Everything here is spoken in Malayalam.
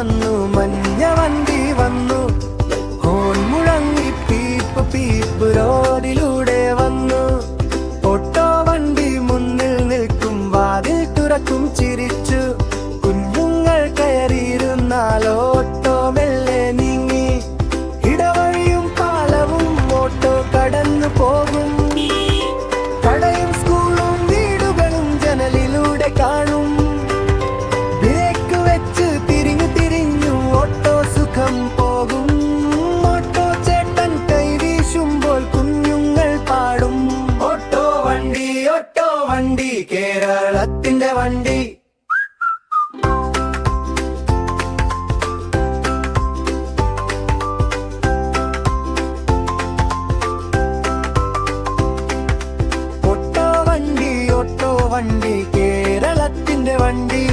വന്നു, മഞ്ഞ വണ്ടി വന്നു, ഹോൺ മുഴങ്ങി പീപ്പ് പീപ്പ് റോഡിലൂടെ വന്നു. ഓട്ടോ വണ്ടി മുന്നിൽ നിൽക്കും, വാതിൽ തുറക്കും ചിരിച്ചു. കുഞ്ഞുങ്ങൾ കയറിയിരുന്നാൽ ഓട്ടോ മെല്ലെ നീങ്ങി. ഇടവഴിയും പാലവും ഓട്ടോ കടന്നു പോകും. കടയും സ്കൂളും വീടുകളും ജനലിലൂടെ കാണും. ബ്രേക്ക് വെച്ച് തിരിഞ്ഞു തിരിഞ്ഞു ഓട്ടോ സുഖം പോകും. ഓട്ടോ ചേട്ടൻ കൈ വീശുമ്പോൾ കുഞ്ഞുങ്ങൾ പാടും. ഓട്ടോ വണ്ടി കേരളത്തിന്റെ വണ്ടി. ഓട്ടോ വണ്ടി കേരളത്തിന്റെ വണ്ടി.